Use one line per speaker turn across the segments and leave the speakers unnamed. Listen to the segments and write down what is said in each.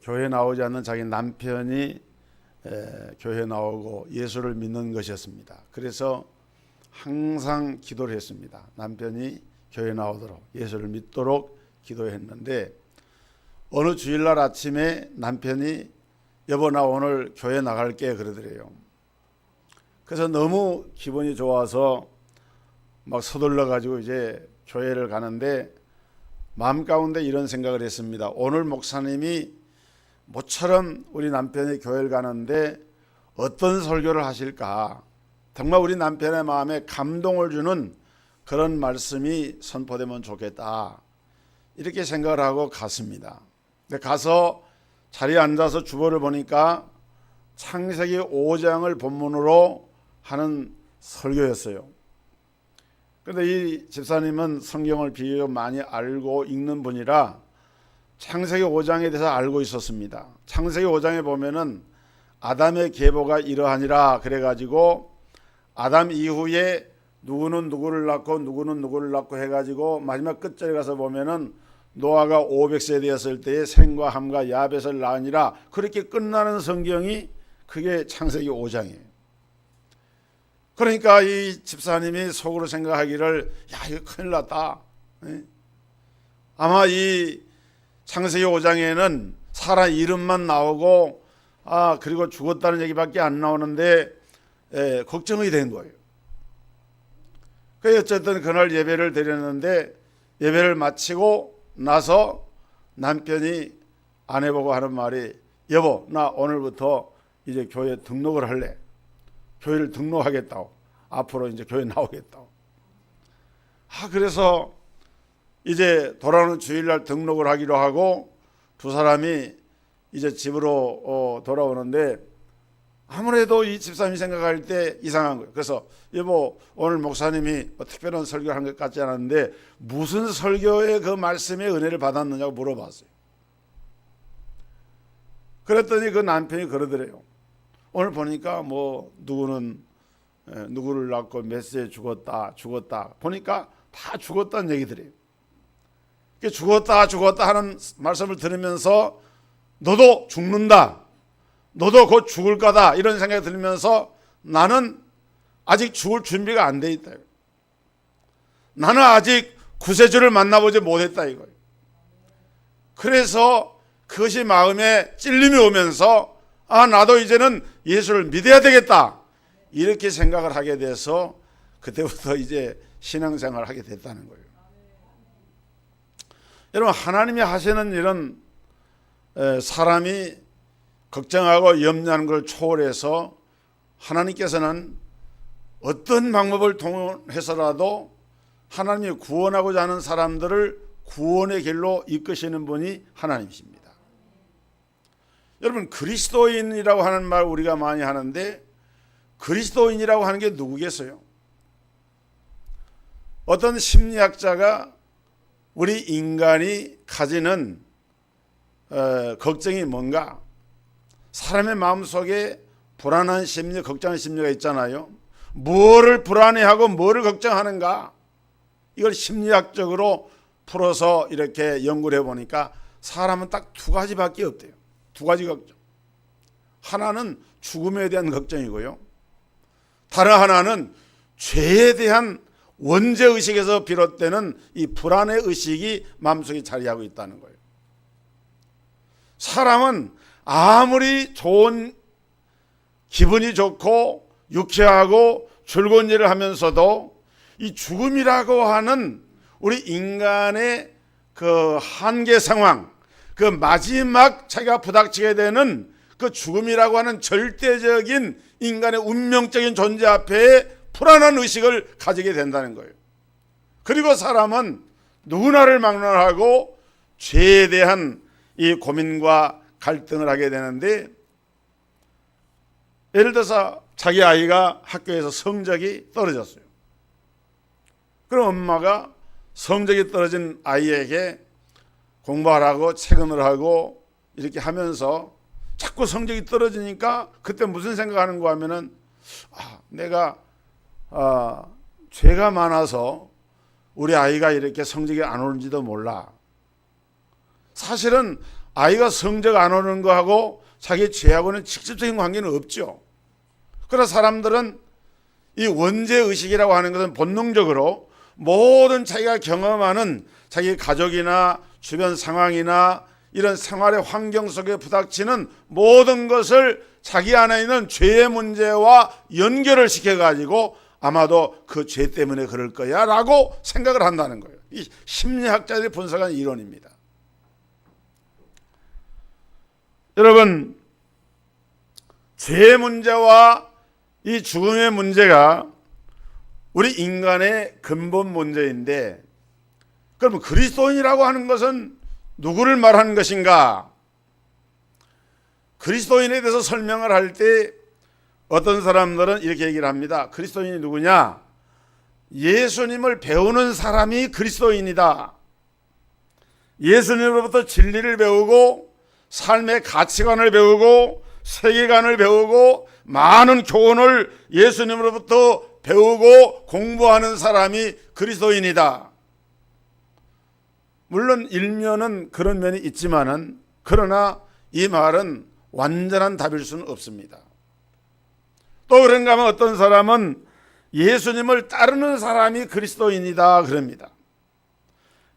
교회 나오지 않는 자기 남편이 교회 나오고 예수를 믿는 것이었습니다. 그래서 항상 기도를 했습니다. 남편이 교회 나오도록, 예수를 믿도록 기도했는데, 어느 주일날 아침에 남편이 여보 나 오늘 교회 나갈게 그러더래요. 그래서 너무 기분이 좋아서 막 서둘러 가지고 이제 교회를 가는데 마음 가운데 이런 생각을 했습니다. 오늘 목사님이 모처럼 우리 남편이 교회를 가는데 어떤 설교를 하실까? 정말 우리 남편의 마음에 감동을 주는 그런 말씀이 선포되면 좋겠다, 이렇게 생각을 하고 갔습니다. 근데 가서 자리에 앉아서 주보를 보니까 창세기 5장을 본문으로 하는 설교였어요. 그런데 이 집사님은 성경을 비교적 많이 알고 읽는 분이라 창세기 5장에 대해서 알고 있었습니다. 창세기 5장에 보면은 아담의 계보가 이러하니라 그래가지고 아담 이후에 누구는 누구를 낳고 누구는 누구를 낳고 해가지고 마지막 끝절에 가서 보면은 노아가 500세 되었을 때에 셈과 함과 야벳을 낳으니라, 그렇게 끝나는 성경이 그게 창세기 5장이에요. 그러니까 이 집사님이 속으로 생각하기를 야 이거 큰일 났다. 아마 이 창세기 5장에는 사람 이름만 나오고 그리고 죽었다는 얘기밖에 안 나오는데 걱정이 된 거예요. 그래서 어쨌든 그날 예배를 드렸는데 예배를 마치고 나서 남편이 아내보고 하는 말이 여보 나 오늘부터 이제 교회 등록을 할래. 교회를 등록하겠다고. 앞으로 이제 교회 나오겠다고. 그래서 이제 돌아오는 주일날 등록을 하기로 하고 두 사람이 이제 집으로 돌아오는데 아무래도 이 집사람이 생각할 때 이상한 거예요. 그래서 여보 오늘 목사님이 특별한 설교를 한 것 같지 않았는데 무슨 설교의 그 말씀의 은혜를 받았느냐고 물어봤어요. 그랬더니 그 남편이 그러더래요. 오늘 보니까 뭐 누구는 누구를 낳고 몇 세에 죽었다 보니까 다 죽었다는 얘기들이에요. 죽었다 하는 말씀을 들으면서 너도 죽는다, 너도 곧 죽을 거다, 이런 생각이 들면서 나는 아직 죽을 준비가 안 돼 있다. 나는 아직 구세주를 만나보지 못했다 이거예요. 그래서 그것이 마음에 찔림이 오면서 나도 이제는 예수를 믿어야 되겠다, 이렇게 생각을 하게 돼서 그때부터 이제 신앙생활을 하게 됐다는 거예요. 여러분 하나님이 하시는 일은 사람이 걱정하고 염려하는 걸 초월해서 하나님께서는 어떤 방법을 통해서라도 하나님이 구원하고자 하는 사람들을 구원의 길로 이끄시는 분이 하나님이십니다. 여러분 그리스도인이라고 하는 말 우리가 많이 하는데 그리스도인이라고 하는 게 누구겠어요? 어떤 심리학자가 우리 인간이 가지는 걱정이 뭔가, 사람의 마음속에 불안한 심리, 걱정하는 심리가 있잖아요. 뭐를 불안해하고 뭐를 걱정하는가, 이걸 심리학적으로 풀어서 이렇게 연구를 해보니까 사람은 딱 두 가지밖에 없대요. 두 가지 걱정. 하나는 죽음에 대한 걱정이고요, 다른 하나는 죄에 대한 원죄의식에서 비롯되는 이 불안의 의식이 마음속에 자리하고 있다는 거예요. 사람은 아무리 좋은 기분이 좋고 유쾌하고 즐거운 일을 하면서도 이 죽음이라고 하는 우리 인간의 그 한계 상황, 그 마지막 자기가 부닥치게 되는 그 죽음이라고 하는 절대적인 인간의 운명적인 존재 앞에 불안한 의식을 가지게 된다는 거예요. 그리고 사람은 누구나를 막론하고 죄에 대한 이 고민과 갈등을 하게 되는데, 예를 들어서 자기 아이가 학교에서 성적이 떨어졌어요. 그럼 엄마가 성적이 떨어진 아이에게 공부하라고 체근을 하고 이렇게 하면서 자꾸 성적이 떨어지니까 그때 무슨 생각하는 거 하면은 내가 죄가 많아서 우리 아이가 이렇게 성적이 안 오는지도 몰라. 사실은 아이가 성적 안 오는 거하고 자기 죄하고는 직접적인 관계는 없죠. 그러나 사람들은 이 원죄의식이라고 하는 것은 본능적으로 모든 자기가 경험하는 자기 가족이나 주변 상황이나 이런 생활의 환경 속에 부닥치는 모든 것을 자기 안에 있는 죄의 문제와 연결을 시켜가지고 아마도 그 죄 때문에 그럴 거야 라고 생각을 한다는 거예요. 이 심리학자들이 분석한 이론입니다. 여러분, 죄의 문제와 이 죽음의 문제가 우리 인간의 근본 문제인데, 그럼 그리스도인이라고 하는 것은 누구를 말하는 것인가? 그리스도인에 대해서 설명을 할 때 어떤 사람들은 이렇게 얘기를 합니다. 그리스도인이 누구냐? 예수님을 배우는 사람이 그리스도인이다. 예수님으로부터 진리를 배우고 삶의 가치관을 배우고 세계관을 배우고 많은 교훈을 예수님으로부터 배우고 공부하는 사람이 그리스도인이다. 물론 일면은 그런 면이 있지만은, 그러나 이 말은 완전한 답일 수는 없습니다. 또 그런가 하면 어떤 사람은 예수님을 따르는 사람이 그리스도인이다 그럽니다.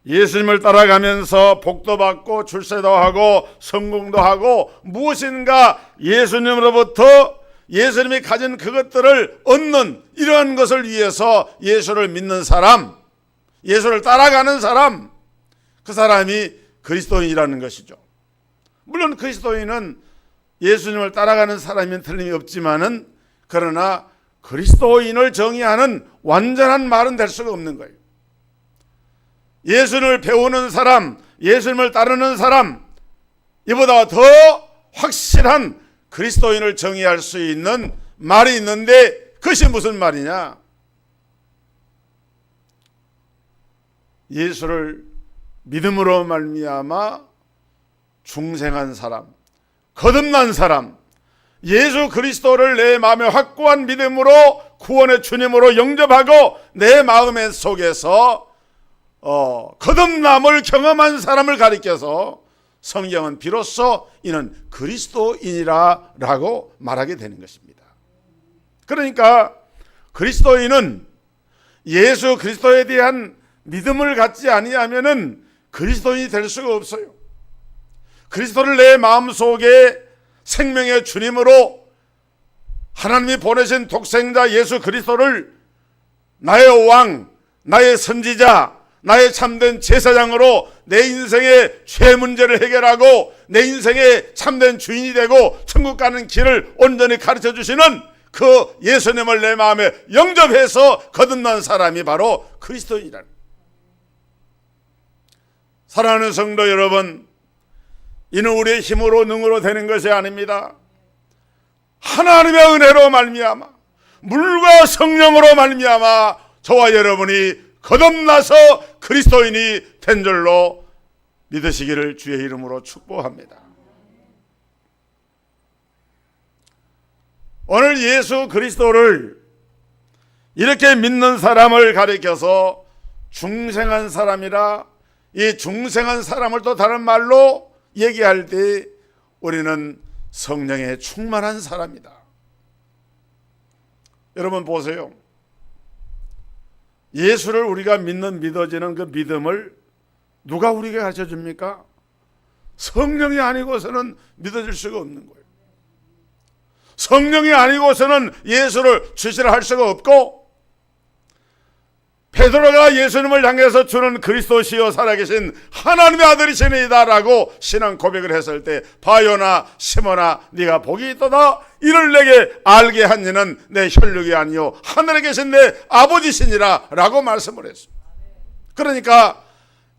예수님을 따라가면서 복도 받고 출세도 하고 성공도 하고 무엇인가 예수님으로부터 예수님이 가진 그것들을 얻는 이러한 것을 위해서 예수를 믿는 사람, 예수를 따라가는 사람, 그 사람이 그리스도인이라는 것이죠. 물론 그리스도인은 예수님을 따라가는 사람이면 틀림이 없지만은, 그러나 그리스도인을 정의하는 완전한 말은 될 수가 없는 거예요. 예수님을 배우는 사람, 예수님을 따르는 사람, 이보다 더 확실한 그리스도인을 정의할 수 있는 말이 있는데, 그것이 무슨 말이냐? 예수를 믿음으로 말미암아 중생한 사람, 거듭난 사람, 예수 그리스도를 내 마음에 확고한 믿음으로 구원의 주님으로 영접하고 내 마음의 속에서 거듭남을 경험한 사람을 가리켜서 성경은 비로소 이는 그리스도인이라고 말하게 되는 것입니다. 그러니까 그리스도인은 예수 그리스도에 대한 믿음을 갖지 아니하면은 그리스도인이 될 수가 없어요. 그리스도를 내 마음속에 생명의 주님으로 하나님이 보내신 독생자 예수 그리스도를 나의 왕, 나의 선지자, 나의 참된 제사장으로 내 인생의 죄 문제를 해결하고 내 인생의 참된 주인이 되고 천국 가는 길을 온전히 가르쳐 주시는 그 예수님을 내 마음에 영접해서 거듭난 사람이 바로 그리스도인이라는. 사랑하는 성도 여러분, 이는 우리의 힘으로 능으로 되는 것이 아닙니다. 하나님의 은혜로 말미암아, 물과 성령으로 말미암아 저와 여러분이 거듭나서 그리스도인이 된 줄로 믿으시기를 주의 이름으로 축복합니다. 오늘 예수 그리스도를 이렇게 믿는 사람을 가리켜서 중생한 사람이라, 이 중생한 사람을 또 다른 말로 얘기할 때 우리는 성령에 충만한 사람이다. 여러분 보세요. 예수를 우리가 믿어지는 그 믿음을 누가 우리에게 가르쳐 줍니까? 성령이 아니고서는 믿어질 수가 없는 거예요. 성령이 아니고서는 예수를 주시라 할 수가 없고, 베드로가 예수님을 향해서 주는 그리스도시요 살아계신 하나님의 아들이시니이다 라고 신앙 고백을 했을 때, 바요나 시몬아 네가 복이 있도다, 이를 내게 알게 한 이는 내 혈육이 아니요 하늘에 계신 내 아버지시니라 라고 말씀을 했습니다. 그러니까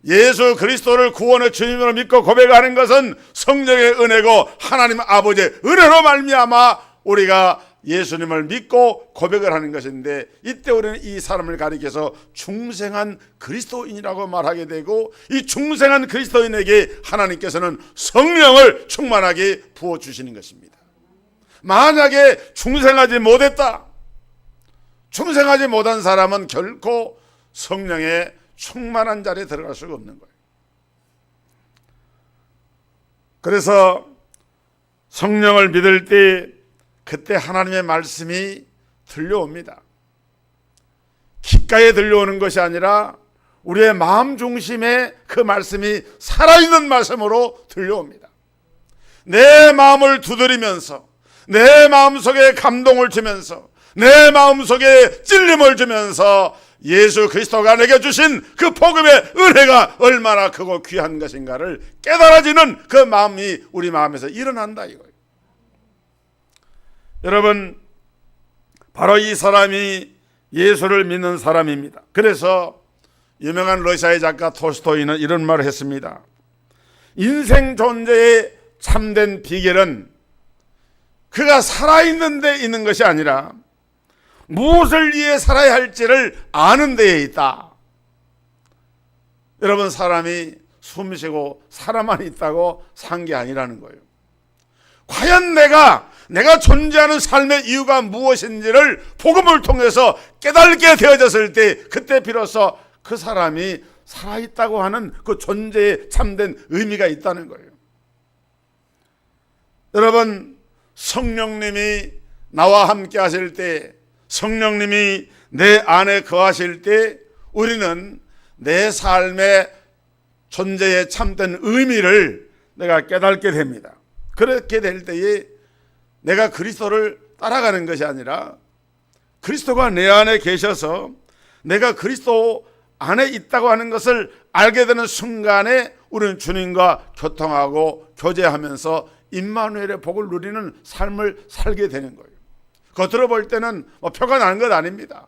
예수 그리스도를 구원의 주님으로 믿고 고백하는 것은 성령의 은혜고 하나님 아버지의 은혜로 말미암아 우리가 예수님을 믿고 고백을 하는 것인데, 이때 우리는 이 사람을 가리켜서 중생한 그리스도인이라고 말하게 되고, 이 중생한 그리스도인에게 하나님께서는 성령을 충만하게 부어주시는 것입니다. 만약에 중생하지 못했다, 중생하지 못한 사람은 결코 성령의 충만한 자리에 들어갈 수가 없는 거예요. 그래서 성령을 믿을 때 그때 하나님의 말씀이 들려옵니다. 귓가에 들려오는 것이 아니라 우리의 마음 중심에 그 말씀이 살아있는 말씀으로 들려옵니다. 내 마음을 두드리면서, 내 마음속에 감동을 주면서, 내 마음속에 찔림을 주면서 예수 그리스도가 내게 주신 그 복음의 은혜가 얼마나 크고 귀한 것인가를 깨달아지는 그 마음이 우리 마음에서 일어난다 이거예요. 여러분, 바로 이 사람이 예수를 믿는 사람입니다. 그래서 유명한 러시아의 작가 톨스토이는 이런 말을 했습니다. 인생 존재의 참된 비결은 그가 살아있는 데 있는 것이 아니라 무엇을 위해 살아야 할지를 아는 데에 있다. 여러분, 사람이 숨쉬고 살아만 있다고 산 게 아니라는 거예요. 과연 내가 존재하는 삶의 이유가 무엇인지를 복음을 통해서 깨닫게 되어졌을 때 그때 비로소 그 사람이 살아있다고 하는 그 존재에 참된 의미가 있다는 거예요. 여러분, 성령님이 나와 함께 하실 때, 성령님이 내 안에 거하실 때 우리는 내 삶의 존재에 참된 의미를 내가 깨닫게 됩니다. 그렇게 될 때에 내가 그리스도를 따라가는 것이 아니라 그리스도가 내 안에 계셔서 내가 그리스도 안에 있다고 하는 것을 알게 되는 순간에 우리는 주님과 교통하고 교제하면서 임마누엘의 복을 누리는 삶을 살게 되는 거예요. 겉으로 볼 때는 표가 나는 것 아닙니다.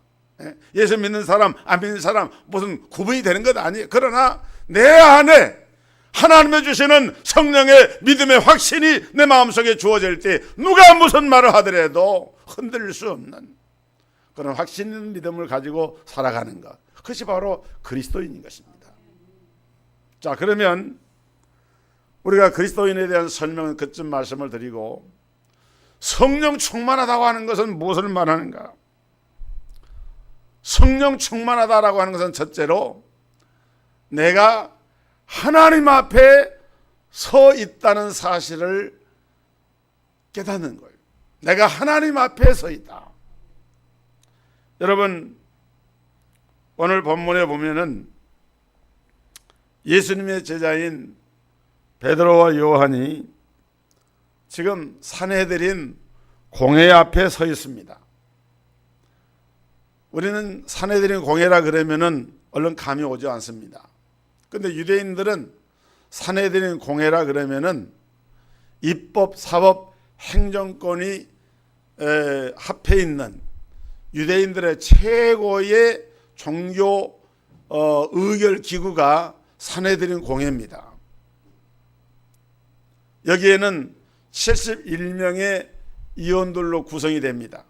예수 믿는 사람, 안 믿는 사람 무슨 구분이 되는 것 아니에요. 그러나 내 안에 하나님의 주시는 성령의 믿음의 확신이 내 마음속에 주어질 때 누가 무슨 말을 하더라도 흔들릴 수 없는 그런 확신 있는 믿음을 가지고 살아가는 것, 그것이 바로 그리스도인인 것입니다. 자, 그러면 우리가 그리스도인에 대한 설명은 그쯤 말씀을 드리고, 성령 충만하다고 하는 것은 무엇을 말하는가? 성령 충만하다라고 하는 것은 첫째로 내가 하나님 앞에 서 있다는 사실을 깨닫는 거예요. 내가 하나님 앞에 서 있다. 여러분, 오늘 본문에 보면은 예수님의 제자인 베드로와 요한이 지금 산헤드린 공회 앞에 서 있습니다. 우리는 산헤드린 공회라 그러면은 얼른 감이 오지 않습니다. 근데 유대인들은 산헤드린 공회라 그러면은 입법, 사법, 행정권이 합해 있는 유대인들의 최고의 종교 의결 기구가 산헤드린 공회입니다. 여기에는 71명의 의원들로 구성이 됩니다.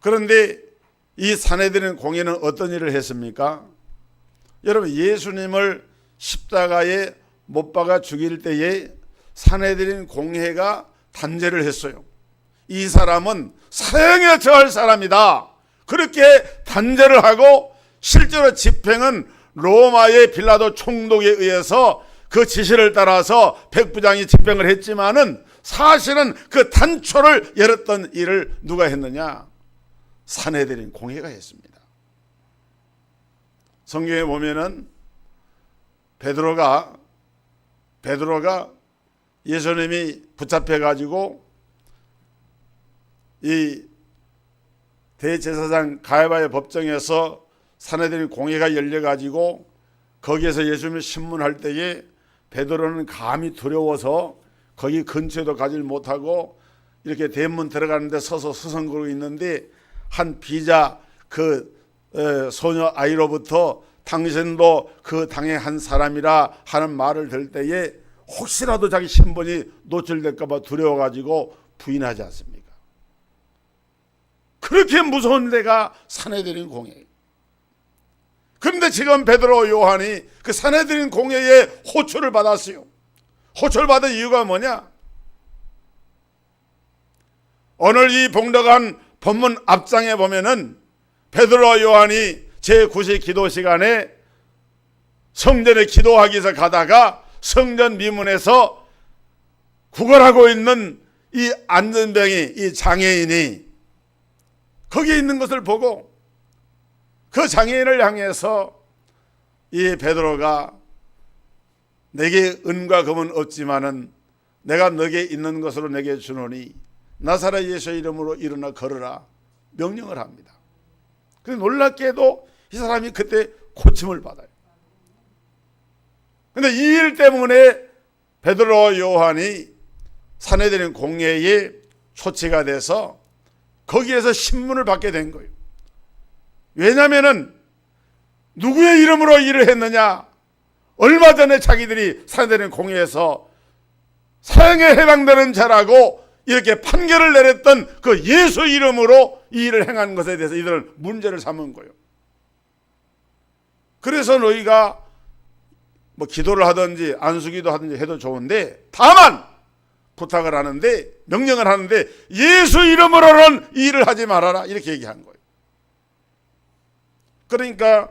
그런데 이 산헤드린 공회는 어떤 일을 했습니까? 여러분, 예수님을 십자가에 못 박아 죽일 때에 산헤드린 공회가 단죄를 했어요. 이 사람은 사형에 처할 사람이다. 그렇게 단죄를 하고 실제로 집행은 로마의 빌라도 총독에 의해서 그 지시를 따라서 백부장이 집행을 했지만은 사실은 그 단초를 열었던 일을 누가 했느냐? 산헤드린 공회가 했습니다. 성경에 보면은 베드로가 예수님이 붙잡혀 가지고 이 대제사장 가야바의 법정에서 산헤드린 공회가 열려 가지고 거기에서 예수님을 신문할 때에 베드로는 감히 두려워서 거기 근처에도 가지 못하고 이렇게 대문 들어가는데 서서 서성거리고 있는데 한 비자 그 소녀 아이로부터 당신도 그 당의 한 사람이라 하는 말을 들 때에 혹시라도 자기 신분이 노출될까 봐 두려워가지고 부인하지 않습니까? 그렇게 무서운 데가 산헤드린 공회예요. 그런데 지금 베드로 요한이 그 산헤드린 공회에 호출을 받았어요. 호출을 받은 이유가 뭐냐? 오늘 이 봉독한 본문 앞장에 보면은 베드로 요한이 제9시 기도 시간에 성전에 기도하기 위해서 가다가 성전 미문에서 구걸하고 있는 이 안전병이, 이 장애인이 거기에 있는 것을 보고 그 장애인을 향해서 이 베드로가 내게 은과 금은 없지만은 내가 너에게 있는 것으로 내게 주노니 나사렛 예수의 이름으로 일어나 걸으라 명령을 합니다. 그런데 놀랍게도 이 사람이 그때 고침을 받아요. 그런데 이 일 때문에 베드로와 요한이 산헤드린 공회에 초치가 돼서 거기에서 신문을 받게 된 거예요. 왜냐하면 누구의 이름으로 일을 했느냐? 얼마 전에 자기들이 산헤드린 공회에서 사형에 해당되는 자라고 이렇게 판결을 내렸던 그 예수 이름으로 이 일을 행한 것에 대해서 이들은 문제를 삼은 거예요. 그래서 너희가 뭐 기도를 하든지 안수기도 하든지 해도 좋은데 다만 부탁을 하는데, 명령을 하는데 예수 이름으로는 이 일을 하지 말아라 이렇게 얘기한 거예요. 그러니까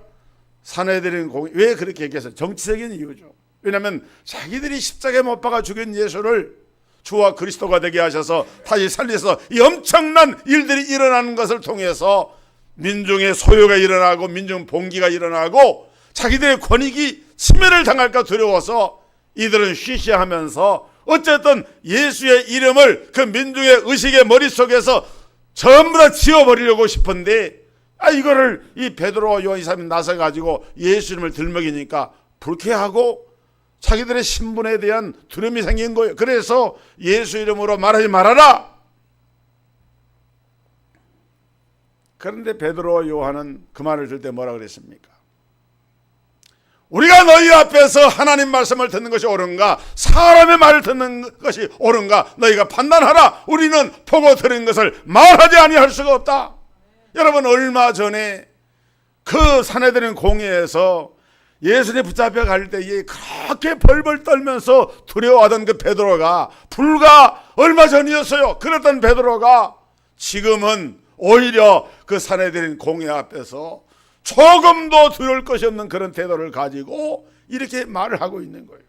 산헤드린 공회, 왜 그렇게 얘기했어요? 정치적인 이유죠. 왜냐하면 자기들이 십자가에 못 박아 죽인 예수를 주와 그리스도가 되게 하셔서 다시 살려서 이 엄청난 일들이 일어나는 것을 통해서 민중의 소요가 일어나고 민중 봉기가 일어나고 자기들의 권익이 침해를 당할까 두려워서 이들은 쉬쉬하면서 어쨌든 예수의 이름을 그 민중의 의식의 머릿속에서 전부 다 지워버리려고 싶은데, 이거를 이 베드로와 요한 이 사람이 나서가지고 예수 이름을 들먹이니까 불쾌하고 자기들의 신분에 대한 두려움이 생긴 거예요. 그래서 예수 이름으로 말하지 말아라. 그런데 베드로와 요한은 그 말을 들을 때 뭐라 그랬습니까? 우리가 너희 앞에서 하나님 말씀을 듣는 것이 옳은가, 사람의 말을 듣는 것이 옳은가, 너희가 판단하라. 우리는 보고 들은 것을 말하지 아니할 수가 없다. 여러분, 얼마 전에 그 산헤드린 공회에서 예수님 붙잡혀 갈 때에 그렇게 벌벌 떨면서 두려워하던 그 베드로가 불과 얼마 전이었어요. 그랬던 베드로가 지금은 오히려 그 산헤드린 공회 앞에서 조금도 두려울 것이 없는 그런 태도를 가지고 이렇게 말을 하고 있는 거예요.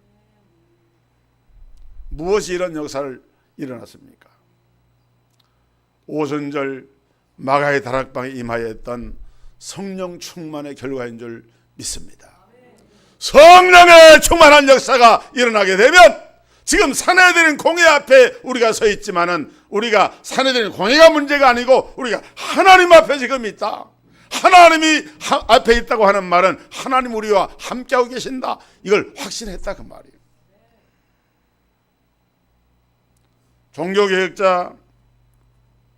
무엇이 이런 역사를 일어났습니까? 오순절 마가의 다락방에 임하였던 성령 충만의 결과인 줄 믿습니다. 성령의 충만한 역사가 일어나게 되면 지금 산헤드린 공회 앞에 우리가 서 있지만은 우리가 산헤드린 공회가 문제가 아니고 우리가 하나님 앞에 지금 있다. 하나님이 앞에 있다고 하는 말은 하나님 우리와 함께하고 계신다. 이걸 확신했다 그 말이에요. 종교개혁자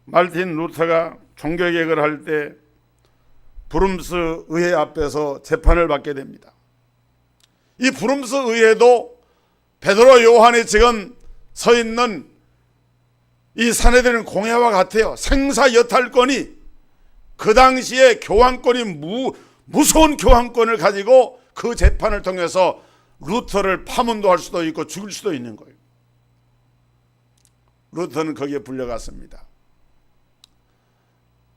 말틴 루터가 종교개혁을 할 때 브룸스 의회 앞에서 재판을 받게 됩니다. 이 브룸스 의회도 베드로 요한이 지금 서 있는 이 산헤드린 공회와 같아요. 생사여탈권이, 그 당시에 교황권이 무서운 교황권을 가지고 그 재판을 통해서 루터를 파문도 할 수도 있고 죽일 수도 있는 거예요. 루터는 거기에 불려갔습니다.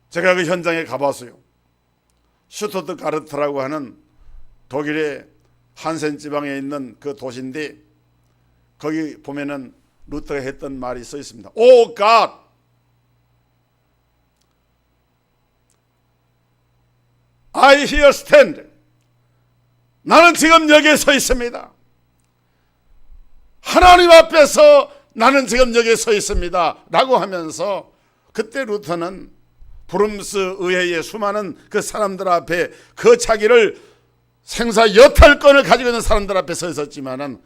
제가 그 현장에 가봤어요. 슈투트가르트라고 하는 독일의 한센 지방에 있는 그 도시인데 거기 보면은 루터가 했던 말이 써 있습니다. Oh God, I here stand. 나는 지금 여기에 서 있습니다. 하나님 앞에서 나는 지금 여기에 서 있습니다 라고 하면서 그때 루터는 브룸스 의회의 수많은 그 사람들 앞에 그 자기를 생사여탈권을 가지고 있는 사람들 앞에 서 있었지만은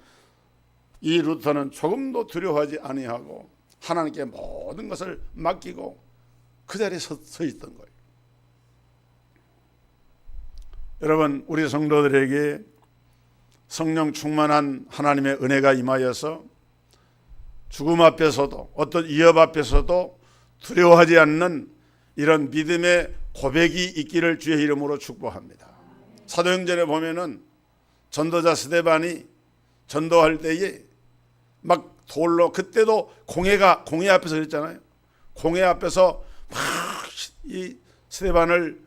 이 루터는 조금도 두려워하지 아니하고 하나님께 모든 것을 맡기고 그 자리에 서 있던 거예요. 여러분, 우리 성도들에게 성령 충만한 하나님의 은혜가 임하여서 죽음 앞에서도 어떤 위협 앞에서도 두려워하지 않는 이런 믿음의 고백이 있기를 주의 이름으로 축복합니다. 사도행전에 보면은 전도자 스데반이 전도할 때에 막 돌로, 그때도 공회 앞에서 그랬잖아요. 공회 앞에서 막 이 스데반을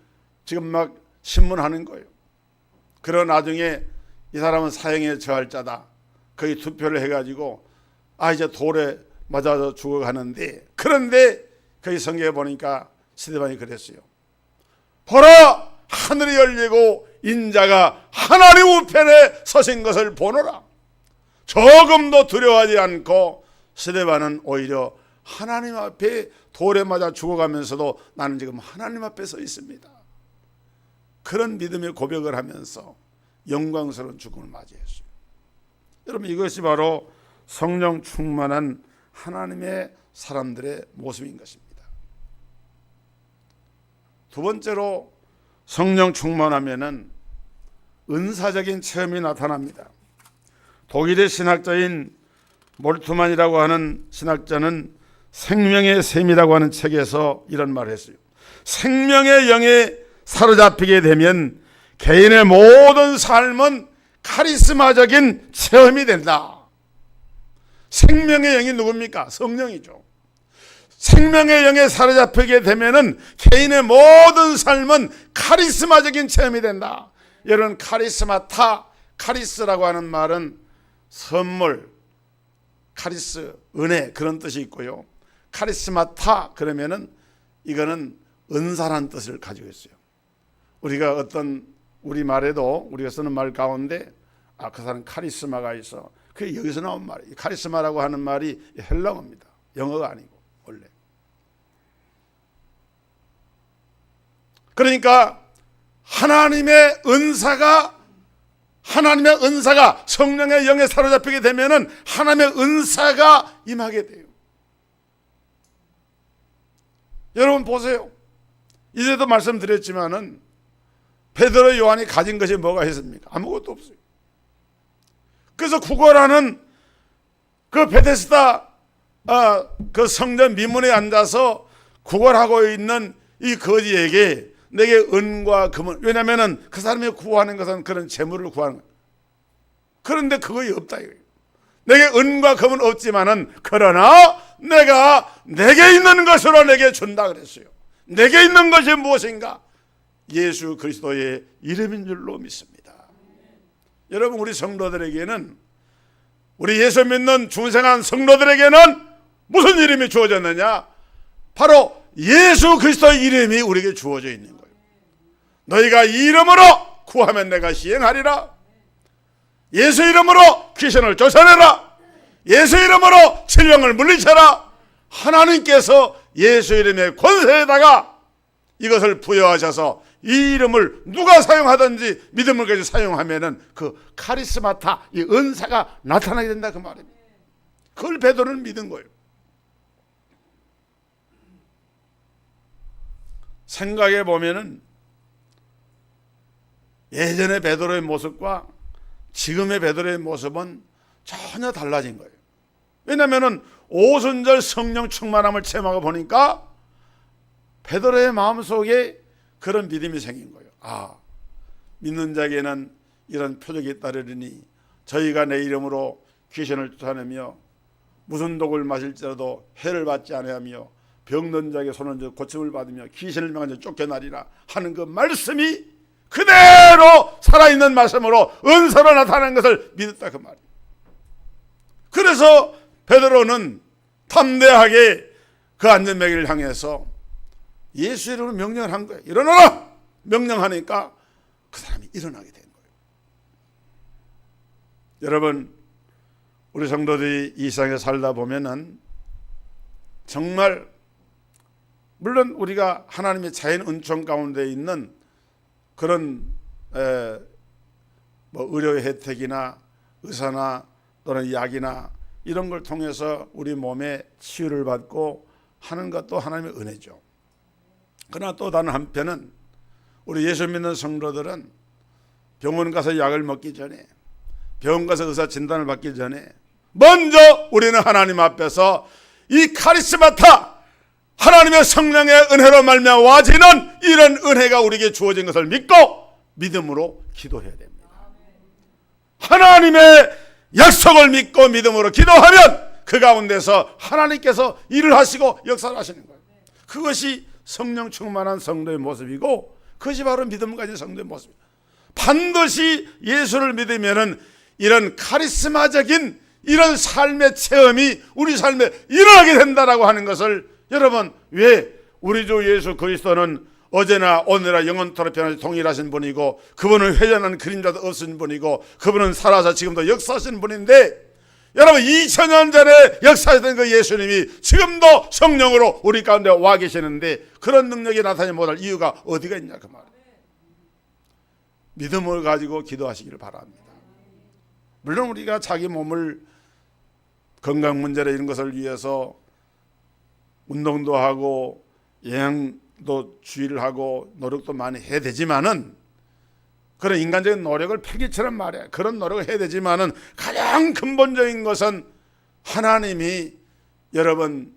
지금 막 신문하는 거예요. 그런 나중에 이 사람은 사형에 처할 자다. 거기 투표를 해가지고 이제 돌에 맞아서 죽어가는데, 그런데 거기 성경에 보니까 스데반이 그랬어요. 보라, 하늘이 열리고 인자가 하나님 우편에 서신 것을 보노라. 조금도 두려워하지 않고 스데반은 오히려 하나님 앞에 돌에 맞아 죽어가면서도 나는 지금 하나님 앞에 서 있습니다. 그런 믿음의 고백을 하면서 영광스러운 죽음을 맞이했어요. 여러분, 이것이 바로 성령 충만한 하나님의 사람들의 모습인 것입니다. 두 번째로 성령 충만하면은 은사적인 체험이 나타납니다. 독일의 신학자인 몰트만이라고 하는 신학자는 생명의 셈이라고 하는 책에서 이런 말을 했어요. 생명의 영에 사로잡히게 되면 개인의 모든 삶은 카리스마적인 체험이 된다. 생명의 영이 누굽니까? 성령이죠. 생명의 영에 사로잡히게 되면은 개인의 모든 삶은 카리스마적인 체험이 된다. 여러분, 카리스마타, 카리스라고 하는 말은 선물, 카리스, 은혜, 그런 뜻이 있고요. 카리스마타 그러면은 이거는 은사라는 뜻을 가지고 있어요. 우리가 어떤 우리말에도 우리가 쓰는 말 가운데 그 사람 카리스마가 있어. 그게 여기서 나온 말이에요. 카리스마라고 하는 말이 헬라어입니다. 영어가 아니고 원래. 그러니까 하나님의 은사가 성령의 영에 사로잡히게 되면은 하나님의 은사가 임하게 돼요. 여러분 보세요. 이제도 말씀드렸지만은 베드로, 요한이 가진 것이 뭐가 있습니까? 아무것도 없어요. 그래서 구걸하는 그 베데스다 그 성전 미문에 앉아서 구걸하고 있는 이 거지에게 내게 은과 금은, 왜냐하면 그 사람이 구하는 것은 그런 재물을 구하는 거예요. 그런데 그거 없다 이거예요. 내게 은과 금은 없지만은 그러나 내게 있는 것으로 내게 준다 그랬어요. 내게 있는 것이 무엇인가? 예수 그리스도의 이름인 줄로 믿습니다. 여러분, 우리 성도들에게는, 우리 예수 믿는 중생한 성도들에게는 무슨 이름이 주어졌느냐? 바로 예수 그리스도의 이름이 우리에게 주어져 있는 거예요. 너희가 이 이름으로 구하면 내가 시행하리라. 예수 이름으로 귀신을 쫓아내라. 예수 이름으로 질병을 물리쳐라. 하나님께서 예수 이름의 권세에다가 이것을 부여하셔서 이 이름을 누가 사용하든지 믿음을 가지고 사용하면은 그 카리스마타, 이 은사가 나타나게 된다 그 말입니다. 그걸 베드로는 믿은 거예요. 생각해 보면은 예전의 베드로의 모습과 지금의 베드로의 모습은 전혀 달라진 거예요. 왜냐하면은 오순절 성령 충만함을 체험하고 보니까 베드로의 마음속에 그런 믿음이 생긴 거예요. 믿는 자에게는 이런 표적이 따르리니 저희가 내 이름으로 귀신을 쫓아내며 무슨 독을 마실지라도 해를 받지 아니하며 병든 자에게 손을 쥐어 고침을 받으며 귀신을 명한 자 쫓겨나리라 하는 그 말씀이 그대로 살아있는 말씀으로 은사로 나타나는 것을 믿었다 그 말이에요. 그래서 베드로는 담대하게 그 안전뱅이를 향해서 예수 이름으로 명령을 한 거예요. 일어나라! 명령하니까 그 사람이 일어나게 된 거예요. 여러분, 우리 성도들이 이 세상에 살다 보면은 정말, 물론 우리가 하나님의 자연 은총 가운데 있는 그런 의료의 혜택이나 의사나 또는 약이나 이런 걸 통해서 우리 몸에 치유를 받고 하는 것도 하나님의 은혜죠. 그러나 또 다른 한편은 우리 예수 믿는 성도들은 병원 가서 약을 먹기 전에, 병원 가서 의사 진단을 받기 전에 먼저 우리는 하나님 앞에서 이 카리스마타, 하나님의 성령의 은혜로 말미암아 와지는 이런 은혜가 우리에게 주어진 것을 믿고 믿음으로 기도해야 됩니다. 하나님의 약속을 믿고 믿음으로 기도하면 그 가운데서 하나님께서 일을 하시고 역사를 하시는 거예요. 그것이 성령 충만한 성도의 모습이고 그것이 바로 믿음을 가진 성도의 모습입니다. 반드시 예수를 믿으면은 이런 카리스마적인 이런 삶의 체험이 우리 삶에 일어나게 된다라고 하는 것을 여러분, 왜 우리 주 예수 그리스도는 어제나 오늘나 영원토록 변하지 동일하신 분이고, 그분은 회전하는 그림자도 없으신 분이고, 그분은 살아서 지금도 역사하시는 분인데, 여러분 2000년 전에 역사했던 그 예수님이 지금도 성령으로 우리 가운데 와 계시는데 그런 능력이 나타나지 못할 이유가 어디가 있냐 그 말이에요. 믿음을 가지고 기도하시기를 바랍니다. 물론 우리가 자기 몸을 건강 문제나 이런 것을 위해서 운동도 하고 영양도 주의를 하고 노력도 많이 해야 되지만은, 그런 인간적인 노력을 폐기처럼 말해 그런 노력을 해야 되지만은, 가장 근본적인 것은 하나님이 여러분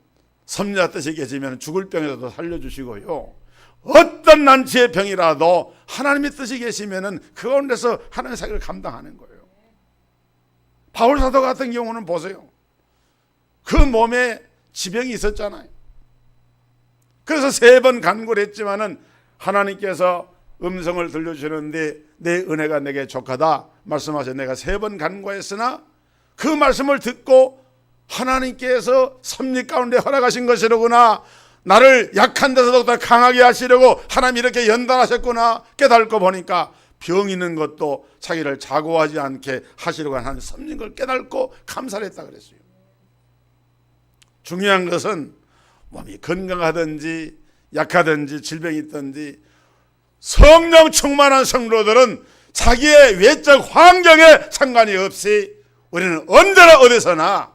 섭리자 뜻이 계시면 죽을 병에서도 살려주시고요, 어떤 난치의 병이라도 하나님의 뜻이 계시면은 그 가운데서 하나님의 사역을 감당하는 거예요. 바울 사도 같은 경우는 보세요. 그 몸에 지병이 있었잖아요. 그래서 3번 간구를 했지만은 하나님께서 음성을 들려주시는데 내 은혜가 내게 족하다 말씀하셔. 내가 3번 간구했으나 그 말씀을 듣고 하나님께서 섭리 가운데 허락하신 것이로구나, 나를 약한 데서도 더 강하게 하시려고 하나님이 이렇게 연단하셨구나 깨닫고 보니까 병 있는 것도 자기를 자고하지 않게 하시려고 하는 섭리인 걸 깨닫고 감사를 했다 그랬어요. 중요한 것은 몸이 건강하든지 약하든지 질병이 있든지 성령 충만한 성도들은 자기의 외적 환경에 상관이 없이 우리는 언제나 어디서나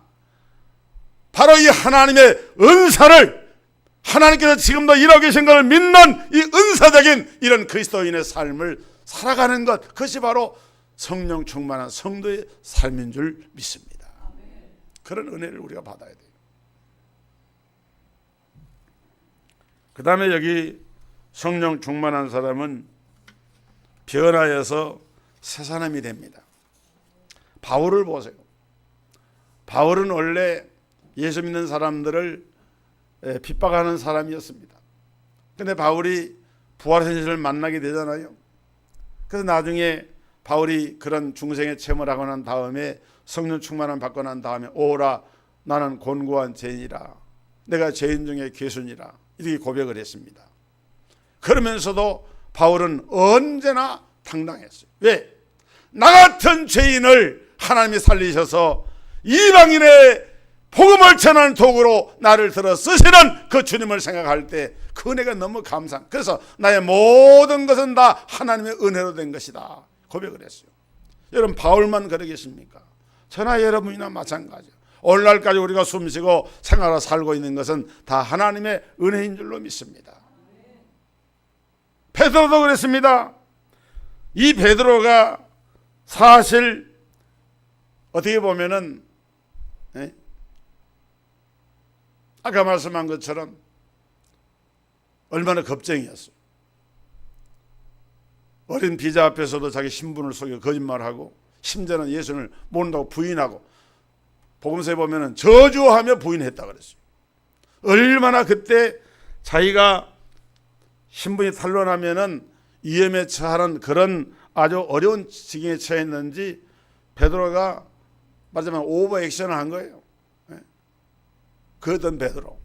바로 이 하나님의 은사를, 하나님께서 지금도 일하고 계신 것을 믿는 이 은사적인 이런 그리스도인의 삶을 살아가는 것, 그것이 바로 성령 충만한 성도의 삶인 줄 믿습니다. 그런 은혜를 우리가 받아야 돼요. 그 다음에 여기 성령 충만한 사람은 변화해서 새 사람이 됩니다. 바울을 보세요. 바울은 원래 예수 믿는 사람들을 핍박하는 사람이었습니다. 그런데 바울이 부활의 현실을 만나게 되잖아요. 그래서 나중에 바울이 그런 중생의 체험을 하고 난 다음에 성령 충만함 받고 난 다음에 오라 나는 곤고한 죄인이라, 내가 죄인 중에 괴순이라, 이렇게 고백을 했습니다. 그러면서도 바울은 언제나 당당했어요. 왜? 나 같은 죄인을 하나님이 살리셔서 이방인의 복음을 전하는 도구로 나를 들어 쓰시는 그 주님을 생각할 때 그 은혜가 너무 감사한, 그래서 나의 모든 것은 다 하나님의 은혜로 된 것이다 고백을 했어요. 여러분 바울만 그러겠습니까? 저나 여러분이나 마찬가지예요. 오늘날까지 우리가 숨쉬고 생활하고 살고 있는 것은 다 하나님의 은혜인 줄로 믿습니다. 베드로도 그랬습니다. 이 베드로가 사실 어떻게 보면은 아까 말씀한 것처럼 얼마나 겁쟁이였어요. 어린 비자 앞에서도 자기 신분을 속여 거짓말하고, 심지어는 예수를 모른다고 부인하고, 복음서에 보면은 저주하며 부인했다 그랬어요. 얼마나 그때 자기가 신분이 탄로나면은 위험에 처하는 그런 아주 어려운 지경에 처했는지 베드로가 말하자면 오버 액션을 한 거예요. 그 어떤 베드로.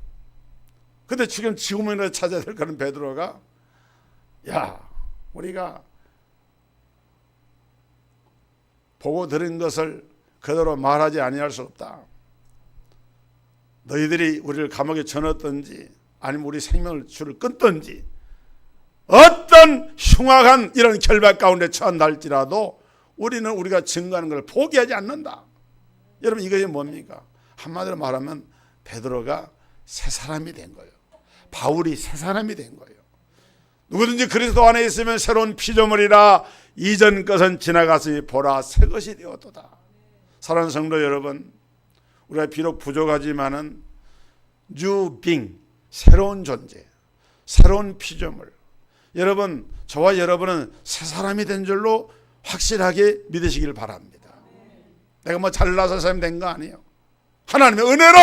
근데 지금 지구문에 찾아야 될 그런 베드로가, 야, 우리가 보고 들은 것을 그대로 말하지 아니할 수 없다. 너희들이 우리를 감옥에 쳐넣었든지 아니면 우리 생명을 줄을 끊든지 어떤 흉악한 이런 결박 가운데 처한다 할지라도 우리는 우리가 증거하는 걸 포기하지 않는다. 여러분 이것이 뭡니까? 한마디로 말하면 베드로가 새 사람이 된 거예요. 바울이 새 사람이 된 거예요. 누구든지 그리스도 안에 있으면 새로운 피조물이라, 이전 것은 지나갔으니 보라 새 것이 되었도다. 사랑하는 성도 여러분, 우리가 비록 부족하지만은 new being, 새로운 존재, 새로운 피조물, 여러분 저와 여러분은 새 사람이 된 줄로 확실하게 믿으시길 바랍니다. 내가 뭐 잘나서 사람이 된 거 아니에요. 하나님의 은혜로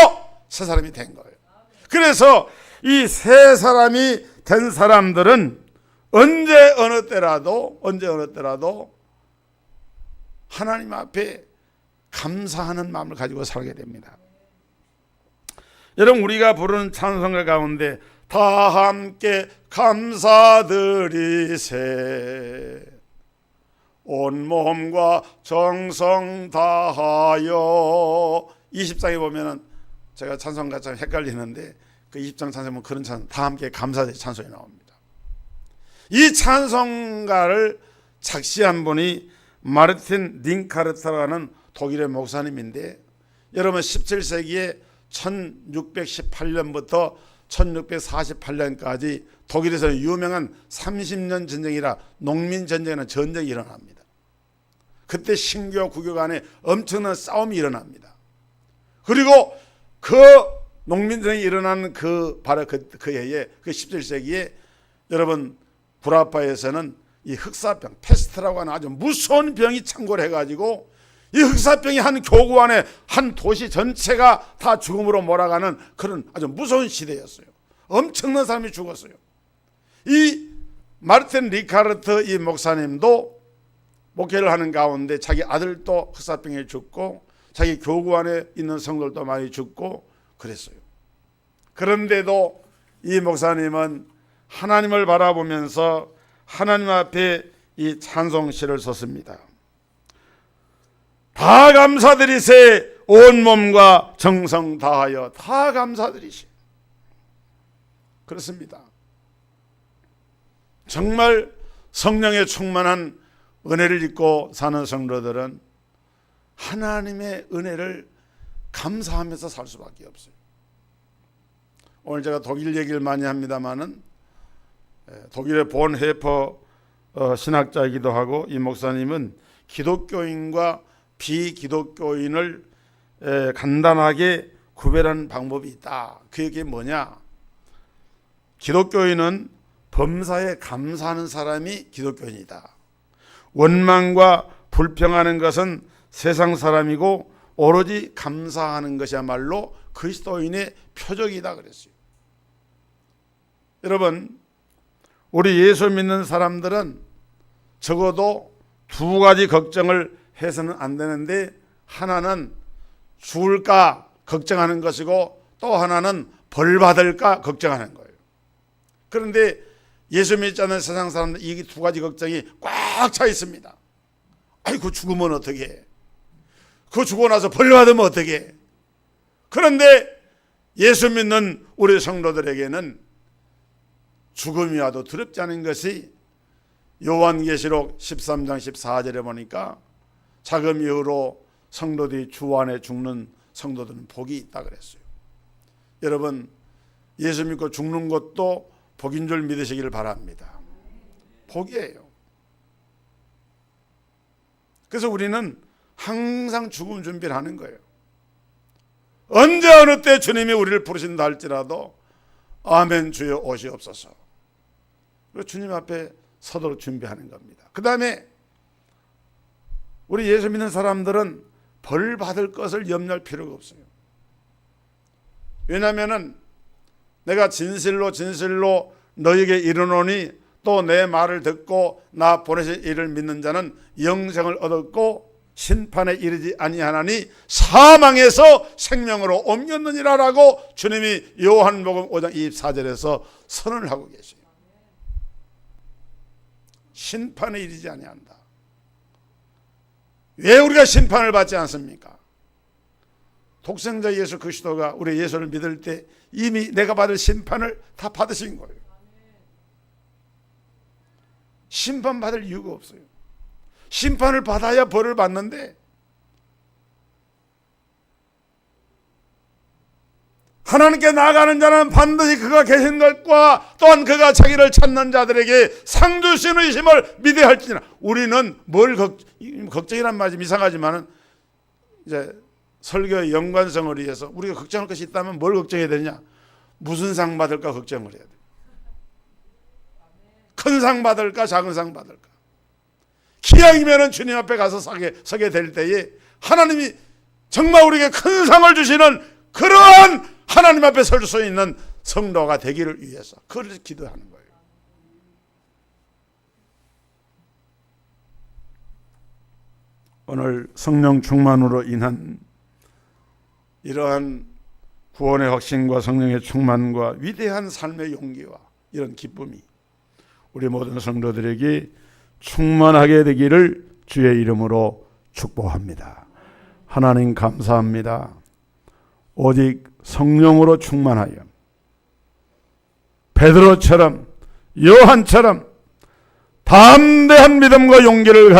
새 사람이 된 거예요. 그래서 이 새 사람이 된 사람들은 언제 어느 때라도 하나님 앞에 감사하는 마음을 가지고 살게 됩니다. 여러분, 우리가 부르는 찬송가 가운데 다 함께 감사드리세 온 몸과 정성 다하여, 20장에 보면은 제가 찬송가 참 헷갈리는데 그 20장 찬송에 보면 그런 찬송, 다 함께 감사드리 찬송이 나옵니다. 이 찬송가를 작시한 분이 마르틴 링카르트라는 독일의 목사님인데, 여러분 17세기에 1618년부터 1648년까지 독일에서 유명한 30년 전쟁이라 농민전쟁이라는 전쟁이 일어납니다. 그때 신교와 구교 간에 엄청난 싸움이 일어납니다. 그리고 그 농민전쟁이 일어나는 바로 그 해에, 그 17세기에 여러분 구라파에서는 이 흑사병, 페스트라고 하는 아주 무서운 병이 창궐해 가지고 이 흑사병이 한 교구안에 한 도시 전체가 다 죽음으로 몰아가는 그런 아주 무서운 시대였어요. 엄청난 사람이 죽었어요. 이 마르틴 리카르트 이 목사님도 목회를 하는 가운데 자기 아들도 흑사병에 죽고 자기 교구 안에 있는 성도들도 많이 죽고 그랬어요. 그런데도 이 목사님은 하나님을 바라보면서 하나님 앞에 이 찬송시를 썼습니다. 다 감사드리세 온 몸과 정성 다하여, 다 감사드리세. 그렇습니다. 정말 성령에 충만한 은혜를 입고 사는 성도들은 하나님의 은혜를 감사하면서 살 수밖에 없어요. 오늘 제가 독일 얘기를 많이 합니다마는 독일의 본 헤퍼 신학자이기도 하고, 이 목사님은 기독교인과 비기독교인을 간단하게 구별하는 방법이 있다. 그게 뭐냐? 기독교인은 범사에 감사하는 사람이 기독교인이다. 원망과 불평하는 것은 세상 사람이고 오로지 감사하는 것이야말로 그리스도인의 표적이다 그랬어요. 여러분, 우리 예수 믿는 사람들은 적어도 두 가지 걱정을 해서는 안 되는데, 하나는 죽을까 걱정하는 것이고 또 하나는 벌 받을까 걱정하는 거예요. 그런데 예수 믿지 않는 세상 사람들 이 두 가지 걱정이 꽉 차 있습니다. 아이고 죽으면 어떻게 해? 그 죽고 나서 벌 받으면 어떻게 해? 그런데 예수 믿는 우리 성도들에게는 죽음이 와도 두렵지 않은 것이 요한계시록 13장 14절에 보니까 자금 이후로 성도들이 주 안에 죽는 성도들은 복이 있다 그랬어요. 여러분, 예수 믿고 죽는 것도 복인 줄 믿으시기를 바랍니다. 복이에요. 그래서 우리는 항상 죽음 준비를 하는 거예요. 언제 어느 때 주님이 우리를 부르신다 할지라도 아멘 주여 오시옵소서. 그리고 주님 앞에 서도록 준비하는 겁니다. 그 다음에 우리 예수 믿는 사람들은 벌 받을 것을 염려할 필요가 없어요. 왜냐하면 내가 진실로 너에게 이르노니 또 내 말을 듣고 나 보내신 이를 믿는 자는 영생을 얻었고 심판에 이르지 아니하나니 사망에서 생명으로 옮겼느니라라고 주님이 요한복음 5장 24절에서 선언을 하고 계세요. 심판에 이르지 아니한다. 왜 우리가 심판을 받지 않습니까? 독생자 예수 그리스도가 우리 예수를 믿을 때 이미 내가 받을 심판을 다 받으신 거예요. 심판받을 이유가 없어요. 심판을 받아야 벌을 받는데, 하나님께 나아가는 자는 반드시 그가 계신 것과 또한 그가 자기를 찾는 자들에게 상 주시는 이심을 믿어야 할지니라. 우리는 뭘 걱정이란 말이 좀 이상하지만은 이제 설교의 연관성을 위해서 우리가 걱정할 것이 있다면 뭘 걱정해야 되냐? 무슨 상 받을까 걱정을 해야 돼. 큰 상 받을까 작은 상 받을까. 기왕이면은 주님 앞에 가서 서게 될 때에 하나님이 정말 우리에게 큰 상을 주시는 그러한 하나님 앞에 설 수 있는 성도가 되기를 위해서 그걸 기도하는 거예요. 오늘 성령 충만으로 인한 이러한 구원의 확신과 성령의 충만과 위대한 삶의 용기와 이런 기쁨이 우리 모든 성도들에게 충만하게 되기를 주의 이름으로 축복합니다. 하나님 감사합니다. 오직 성령으로 충만하여 베드로처럼 요한처럼 담대한 믿음과 용기를